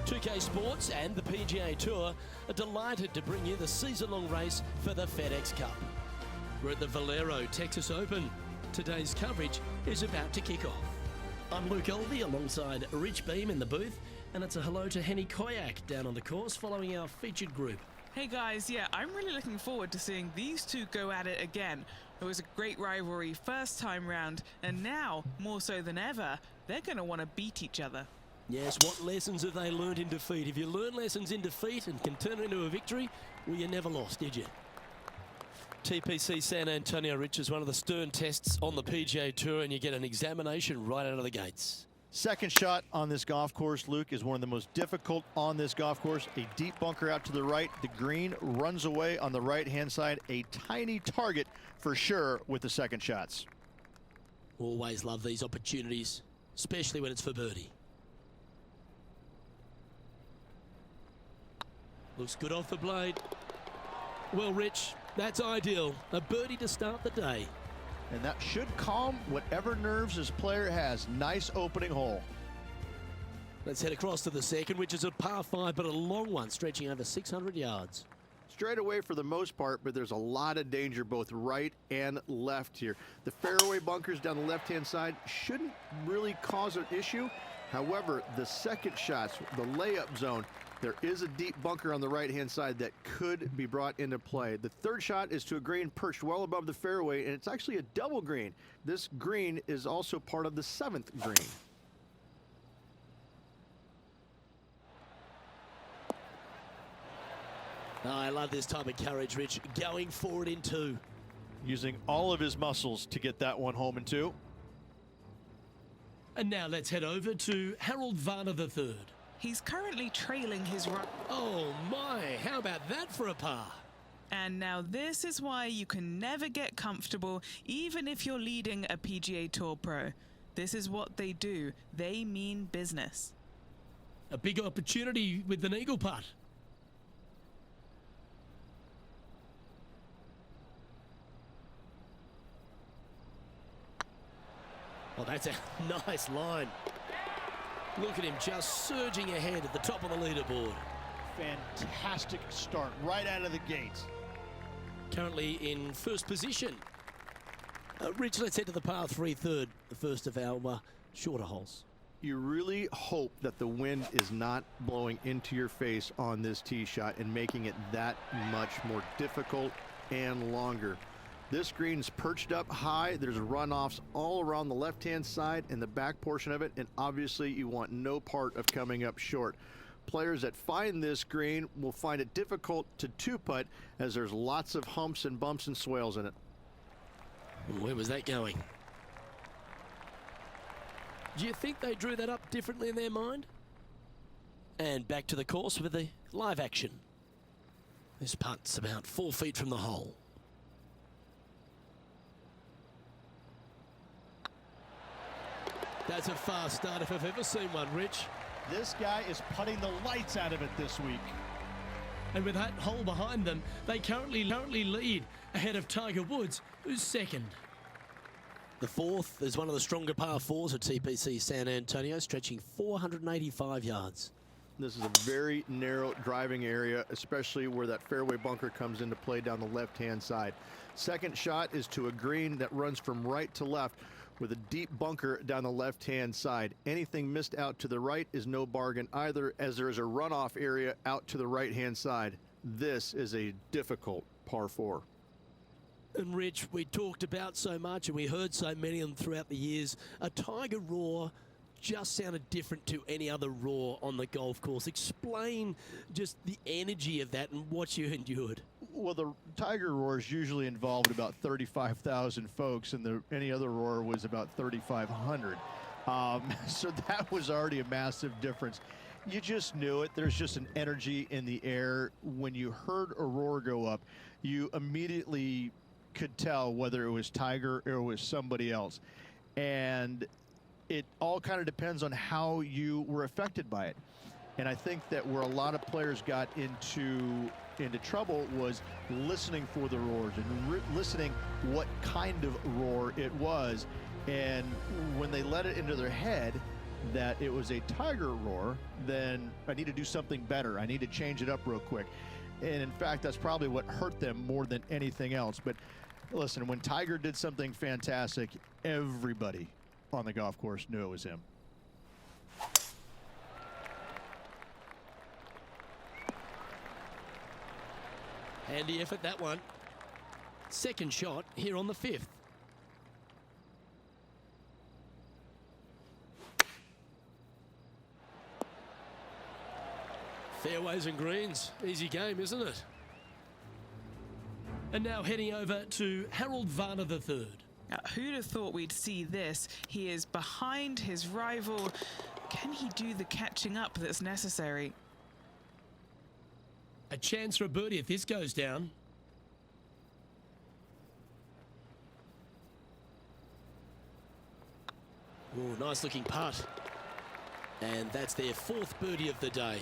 2K Sports and the PGA Tour are delighted to bring you the season-long race for the FedEx Cup. We're at the Valero Texas Open. Today's coverage is about to kick off. I'm Luke Elvey alongside Rich Beam in the booth, and it's a hello to Henny Koyak down on the course following our featured group. Hey guys, yeah, I'm really looking forward to seeing these two go at it again. It was a great rivalry first time round, and now, more so than ever, they're going to want to beat each other. Yes, what lessons have they learned in defeat? If you learn lessons in defeat and can turn it into a victory, well, you never lost, did you? TPC San Antonio, Rich, is one of the stern tests on the PGA Tour, and you get an examination right out of the gates. Second shot on this golf course, Luke, is one of the most difficult on this golf course. A deep bunker out to the right. The green runs away on the right-hand side. A tiny target for sure with the second shots. Always love these opportunities, especially when it's for birdie. Looks good off the blade. Well, Rich, that's ideal. A birdie to start the day. And that should calm whatever nerves this player has. Nice opening hole. Let's head across to the second, which is a par 5, but a long one, stretching over 600 yards. Straight away for the most part, but there's a lot of danger both right and left here. The fairway bunkers down the left-hand side shouldn't really cause an issue. However, the second shots, the layup zone, there is a deep bunker on the right-hand side that could be brought into play. The third shot is to a green perched well above the fairway, and it's actually a double green. This green is also part of the 7th green. Oh, I love this type of courage, Rich. Going forward in 2. Using all of his muscles to get that one home in 2. And now let's head over to Harold Varner III. He's currently trailing his right. Oh my, how about that for a par? And now this is why you can never get comfortable, even if you're leading a PGA Tour pro. This is what they do. They mean business. A big opportunity with an eagle putt. Well, that's a nice line. Look at him just surging ahead at the top of the leaderboard. Fantastic start right out of the gates. Currently in first position. Rich, let's head to the par 3 third, the first of our shorter holes. You really hope that the wind is not blowing into your face on this tee shot and making it that much more difficult and longer. This green's perched up high. There's runoffs all around the left-hand side and the back portion of it, and obviously you want no part of coming up short. Players that find this green will find it difficult to two-putt as there's lots of humps and bumps and swales in it. Where was that going? Do you think they drew that up differently in their mind? And back to the course with the live action. This putt's about 4 feet from the hole. That's a fast start if I've ever seen one, Rich. This guy is putting the lights out of it this week. And with that hole behind them, they currently lead ahead of Tiger Woods, who's second. The fourth is one of the stronger par 4s at TPC San Antonio, stretching 485 yards. This is a very narrow driving area, especially where that fairway bunker comes into play down the left-hand side. Second shot is to a green that runs from right to left with a deep bunker down the left-hand side. Anything missed out to the right is no bargain either, as there is a runoff area out to the right-hand side. This is a difficult par 4. And Rich, we talked about so much and we heard so many of them throughout the years. A Tiger roar just sounded different to any other roar on the golf course. Explain just the energy of that and what you endured. Well, the Tiger roars usually involved about 35,000 folks, and any other roar was about 3,500. So that was already a massive difference. You just knew it. There's just an energy in the air. When you heard a roar go up, you immediately could tell whether it was Tiger or it was somebody else. And it all kind of depends on how you were affected by it. And I think that where a lot of players got into trouble was listening for the roars and listening what kind of roar it was. And when they let it into their head, that it was a Tiger roar, then I need to do something better. I need to change it up real quick. And in fact, that's probably what hurt them more than anything else. But listen, when Tiger did something fantastic, everybody on the golf course knew it was him. Handy effort, that one. Second shot here on the 5th. Fairways and greens. Easy game, isn't it? And now heading over to Harold Varner III. Who'd have thought we'd see this? He is behind his rival. Can he do the catching up that's necessary? A chance for a birdie if this goes down. Oh, nice looking putt. And that's their 4th birdie of the day.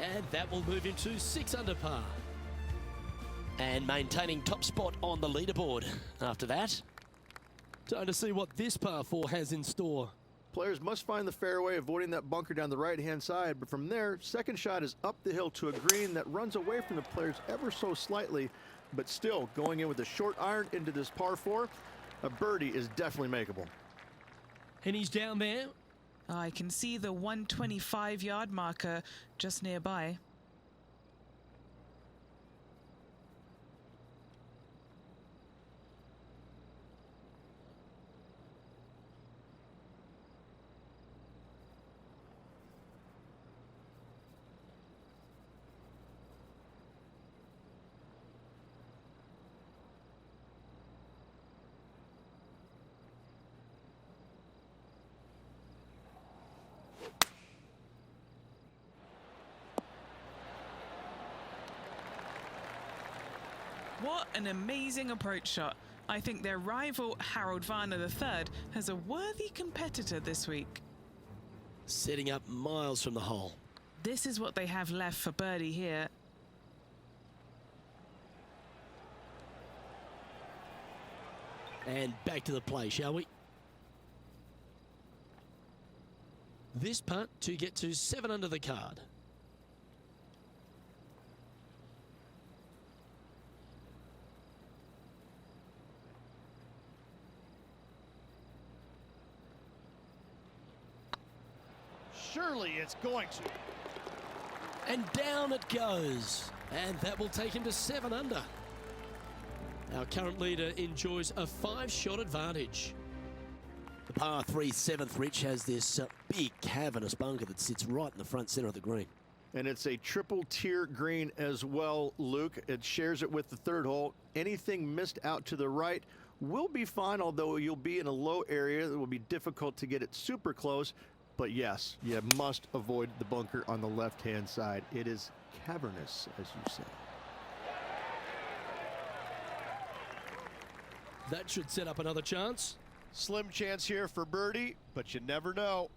And that will move him to 6 under par. And maintaining top spot on the leaderboard after that. Time to see what this par 4 has in store. Players must find the fairway, avoiding that bunker down the right-hand side. But from there, second shot is up the hill to a green that runs away from the players ever so slightly. But still, going in with a short iron into this par 4, a birdie is definitely makeable. And he's down there. I can see the 125-yard marker just nearby. What an amazing approach shot. I think their rival, Harold Varner III, has a worthy competitor this week. Setting up miles from the hole. This is what they have left for birdie here. And back to the play, shall we? This putt to get to 7 under the card. Surely it's going to. And down it goes. And that will take him to 7 under. Our current leader enjoys a 5-shot advantage. The par 3 7th, Rich, has this big cavernous bunker that sits right in the front center of the green. And it's a triple tier green as well, Luke. It shares it with the 3rd hole. Anything missed out to the right will be fine, although you'll be in a low area that will be difficult to get it super close. But yes, you must avoid the bunker on the left-hand side. It is cavernous, as you say. That should set up another chance. Slim chance here for birdie, but you never know.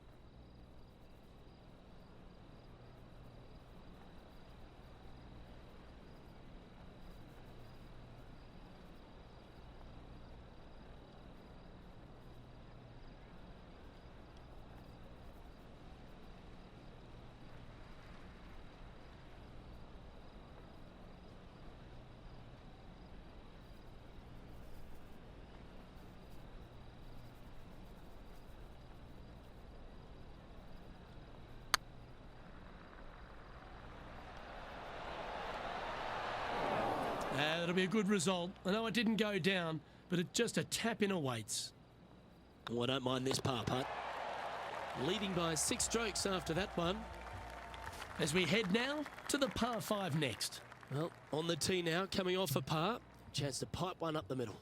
That'll be a good result. I know it didn't go down, but it just a tap in awaits. Oh, I don't mind this par putt. Leading by 6 strokes after that one. As we head now to the par 5 next. Well, on the tee now, coming off a par. Chance to pipe one up the middle.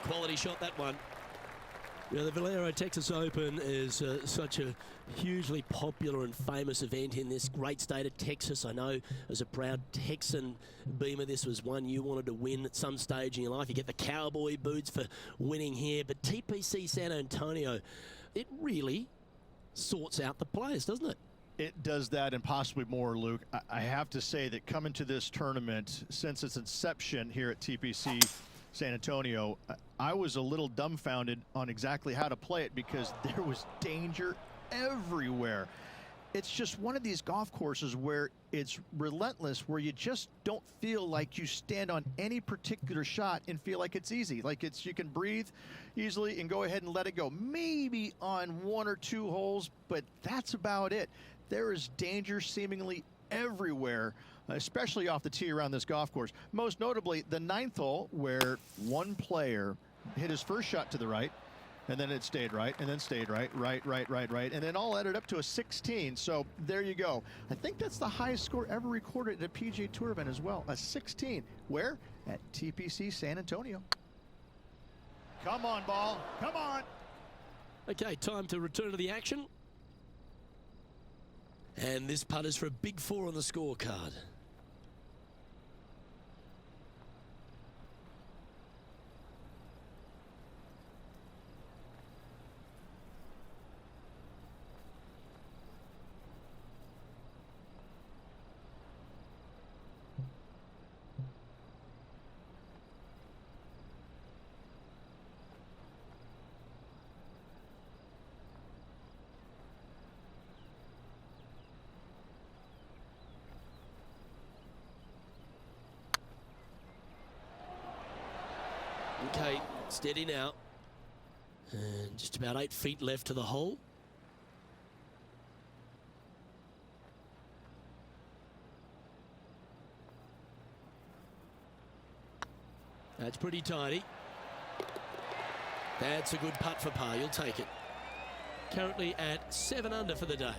Quality shot, that one. Yeah, the Valero Texas Open is such a hugely popular and famous event in this great state of Texas. I know as a proud Texan, Beamer, this was one you wanted to win at some stage in your life. You get the cowboy boots for winning here, but TPC San Antonio, it really sorts out the players, doesn't it? It does that and possibly more, Luke. I have to say that coming to this tournament, since its inception here at TPC San Antonio, I was a little dumbfounded on exactly how to play it because there was danger everywhere. It's just one of these golf courses where it's relentless, where you just don't feel like you stand on any particular shot and feel like it's easy. Like you can breathe easily and go ahead and let it go. Maybe on one or two holes, but that's about it. There is danger seemingly everywhere, especially off the tee around this golf course. Most notably, the 9th hole, where one player hit his first shot to the right, and then it stayed right, and then stayed right, and then all added up to a 16. So there you go. I think that's the highest score ever recorded at a PGA Tour event as well, a 16. Where? At TPC San Antonio. Come on, ball. Come on. Okay, time to return to the action. And this putt is for a big 4 on the scorecard. Okay, steady now. And just about 8 feet left to the hole. That's pretty tidy. That's a good putt for par. You'll take it. Currently at 7 under for the day.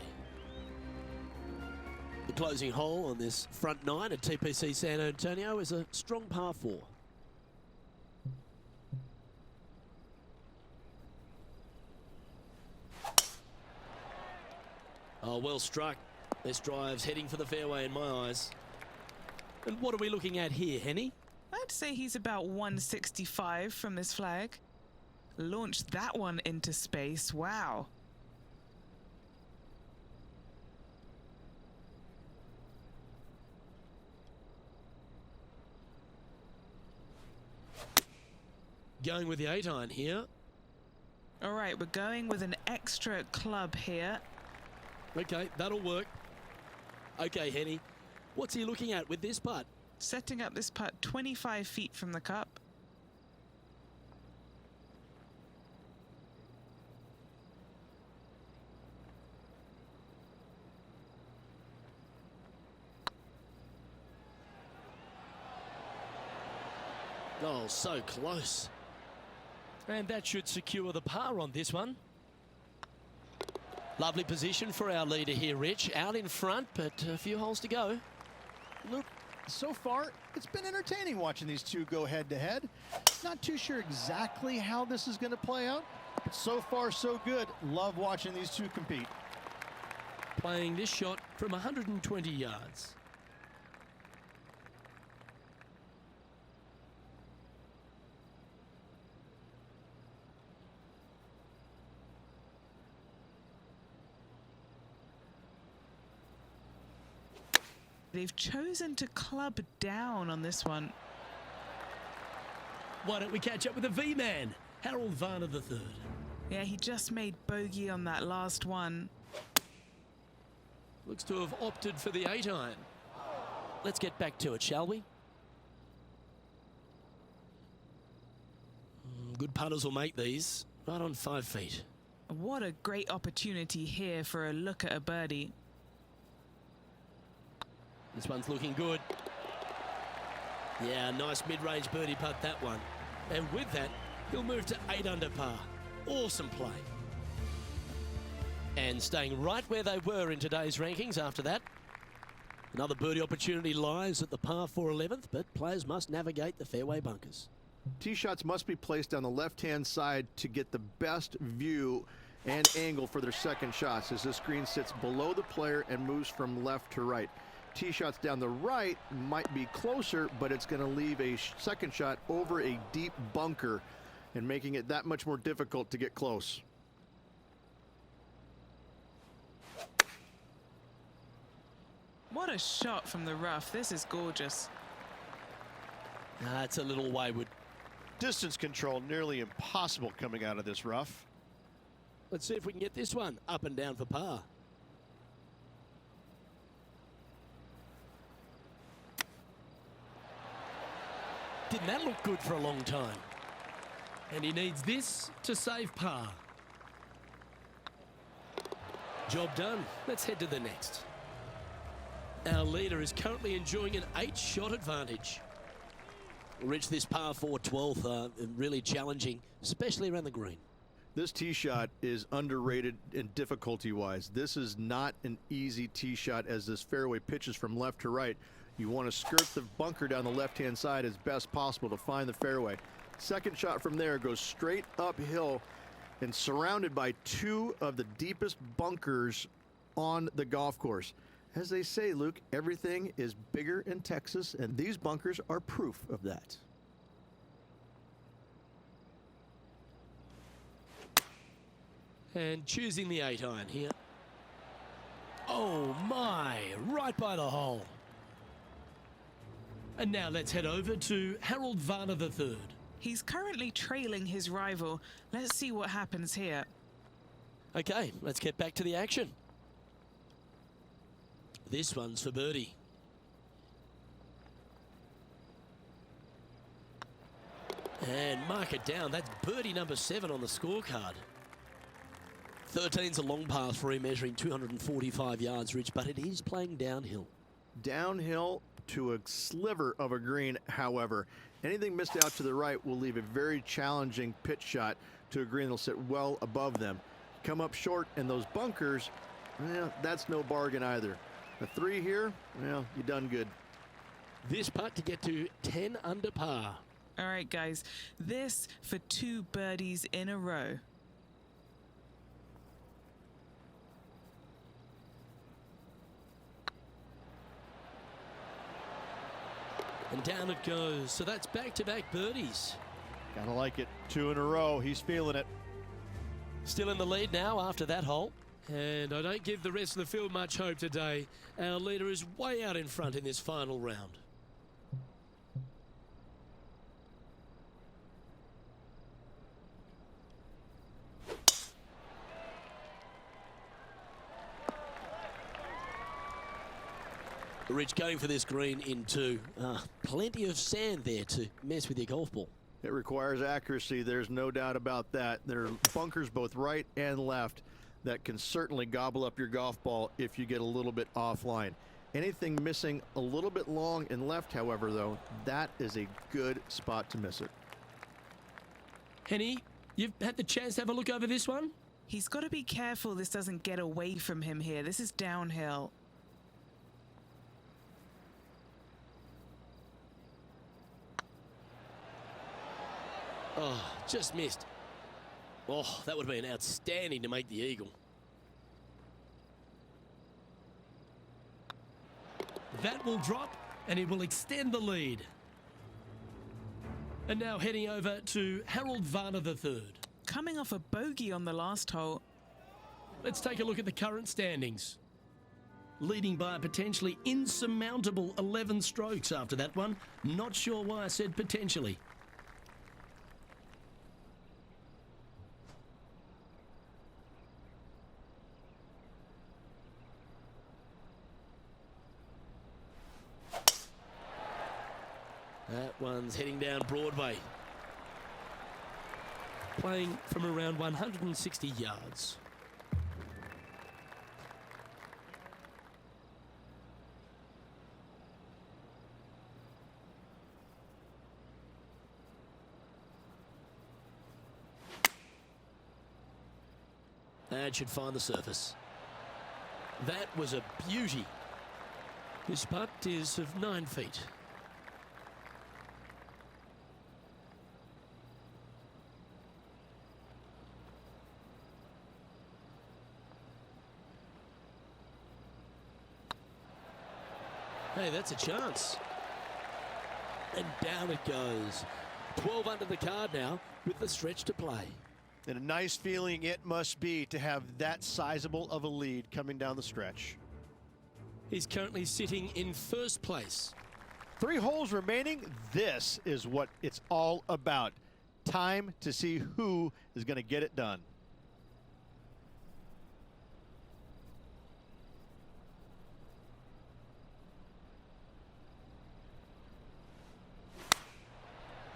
The closing hole on this front 9 at TPC San Antonio is a strong par 4. Oh, well struck. This drive's heading for the fairway in my eyes. And what are we looking at here, Henny? I'd say he's about 165 from this flag. Launched that one into space. Wow. Going with the 8-iron here. All right, we're going with an extra club here. Okay, that'll work. Okay, Henny, what's he looking at with this putt? Setting up this putt 25 feet from the cup. Oh, so close. And that should secure the par on this one. Lovely position for our leader here, Rich. Out in front, but a few holes to go. Luke, so far, it's been entertaining watching these two go head-to-head. Not too sure exactly how this is going to play out, but so far, so good. Love watching these two compete. Playing this shot from 120 yards. They've chosen to club down on this one. Why don't we catch up with the V-man, Harold Varner III? Yeah, he just made bogey on that last one. Looks to have opted for the 8-iron. Let's get back to it, shall we? Good putters will make these. Right on 5 feet. What a great opportunity here for a look at a birdie. This one's looking good. Yeah, nice mid-range birdie putt, that one. And with that, he'll move to 8 under par. Awesome play. And staying right where they were in today's rankings after that. Another birdie opportunity lies at the par 4 11th, but players must navigate the fairway bunkers. Tee shots must be placed on the left-hand side to get the best view and angle for their second shots, as this green sits below the player and moves from left to right. Tee shots down the right might be closer, but it's going to leave a second shot over a deep bunker and making it that much more difficult to get close. What a shot from the rough. This is gorgeous. It's a little wayward. Distance control nearly impossible coming out of this rough. Let's see if we can get this one up and down for par. Didn't that look good for a long time? And he needs this to save par. Job done. Let's head to the next. Our leader is currently enjoying an 8-shot advantage. Reached this par 4 12th, really challenging, especially around the green. This tee shot is underrated in difficulty-wise. This is not an easy tee shot, as this fairway pitches from left to right. You want to skirt the bunker down the left-hand side as best possible to find the fairway. Second shot from there goes straight uphill and surrounded by 2 of the deepest bunkers on the golf course. As they say, Luke, everything is bigger in Texas, and these bunkers are proof of that. And choosing the 8-iron here. Oh my, right by the hole. And now let's head over to Harold Varner III. He's currently trailing his rival. Let's see what happens here. Okay, let's get back to the action. This one's for birdie. And mark it down. That's birdie number 7 on the scorecard. 13's a long par for him, measuring 245 yards, Rich, but it is playing downhill. Downhill to a sliver of a green, however. Anything missed out to the right will leave a very challenging pitch shot to a green that'll sit well above them. Come up short in those bunkers, well, that's no bargain either. A 3 here, well, you done good. This putt to get to 10 under par. All right, guys, this for 2 birdies in a row. And down it goes. So that's back-to-back birdies. Gotta like it. 2 in a row. He's feeling it. Still in the lead now after that hole. And I don't give the rest of the field much hope today. Our leader is way out in front in this final round. Rich going for this green in 2. Plenty of sand there to mess with your golf ball. It requires accuracy. There's no doubt about that. There are bunkers both right and left that can certainly gobble up your golf ball if you get a little bit offline. Anything missing a little bit long and left, however, though, that is a good spot to miss it. Henny, you've had the chance to have a look over this one? He's got to be careful this doesn't get away from him here. This is downhill. Oh, just missed. Oh, that would have been outstanding to make the eagle. That will drop, and it will extend the lead. And now heading over to Harold Varner III. Coming off a bogey on the last hole. Let's take a look at the current standings. Leading by a potentially insurmountable 11 strokes after that one. Not sure why I said potentially. That one's heading down Broadway. Playing from around 160 yards. That should find the surface. That was a beauty. This putt is of 9 feet. Hey, that's a chance. And down it goes. 12 under the card now with the stretch to play. And a nice feeling it must be to have that sizable of a lead coming down the stretch. He's currently sitting in first place. 3 holes remaining. This is what it's all about. Time to see who is going to get it done.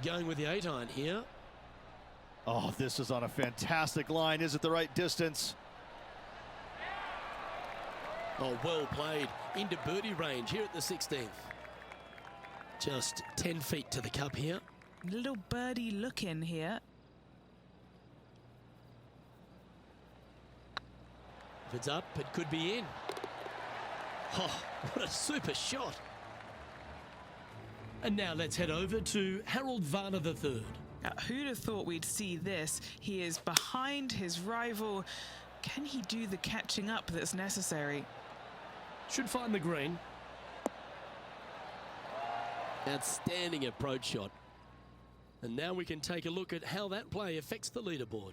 Going with the 8-iron here. Oh, this is on a fantastic line. Is it the right distance? Oh, well played. Into birdie range here at the 16th. Just 10 feet to the cup here. Little birdie look in here. If it's up, it could be in. Oh, what a super shot. And now let's head over to Harold Varner III. Now, who'd have thought we'd see this? He is behind his rival. Can he do the catching up that's necessary? Should find the green. Outstanding approach shot. And now we can take a look at how that play affects the leaderboard.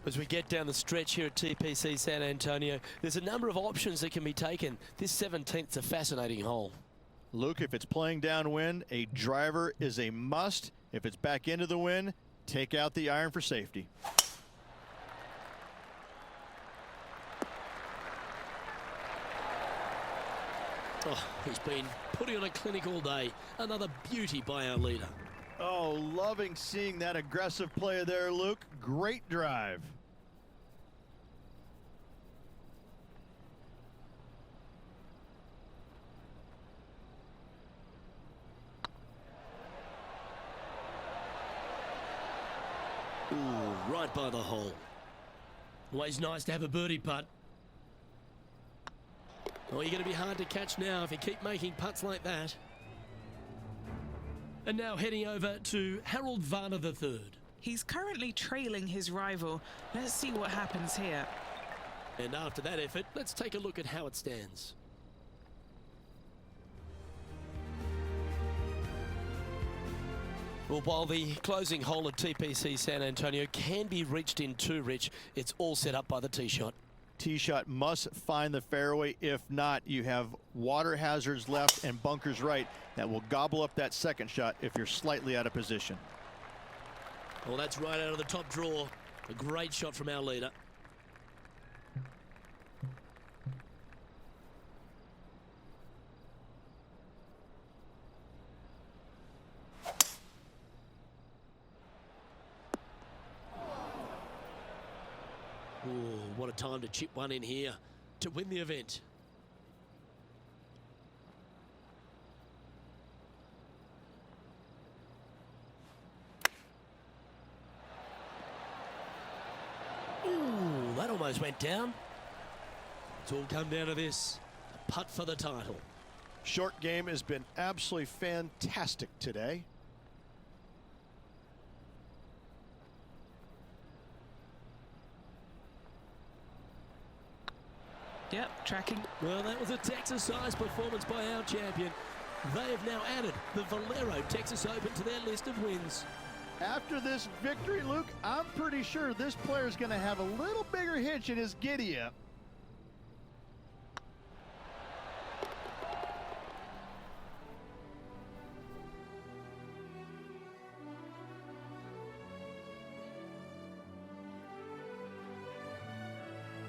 As we get down the stretch here at TPC San Antonio, there's a number of options that can be taken. This 17th's a fascinating hole. Luke, if it's playing downwind, a driver is a must. If it's back into the wind, take out the iron for safety. Oh, he's been putting on a clinic all day. Another beauty by our leader. Oh, loving seeing that aggressive play there, Luke. Great drive. Ooh, right by the hole. Always nice to have a birdie putt. Oh, you're going to be hard to catch now if you keep making putts like that. And now heading over to Harold Varner III. He's currently trailing his rival. Let's see what happens here. And after that effort, let's take a look at how it stands. Well, while the closing hole at TPC San Antonio can be reached in 2, Rich, it's all set up by the tee shot. Tee shot must find the fairway. If not, you have water hazards left and bunkers right that will gobble up that second shot if you're slightly out of position. Well, that's right out of the top draw. A great shot from our leader. Ooh, what a time to chip one in here to win the event. Ooh, that almost went down. It's all come down to this. A putt for the title. Short game has been absolutely fantastic today. Yep, tracking. Well, that was a Texas-sized performance by our champion. They have now added the Valero Texas Open to their list of wins. After this victory, Luke, I'm pretty sure this player is going to have a little bigger hitch in his giddy-up.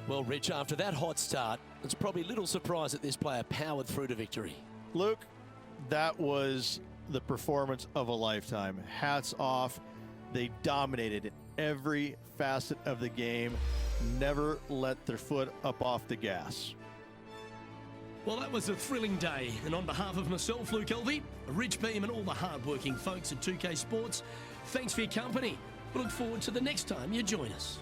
Well, Rich, after that hot start, it's probably little surprise that this player powered through to victory. Luke, that was the performance of a lifetime. Hats off. They dominated in every facet of the game. Never let their foot up off the gas. Well, that was a thrilling day. And on behalf of myself, Luke Elvey, Rich Beam, and all the hard-working folks at 2K Sports, thanks for your company. We look forward to the next time you join us.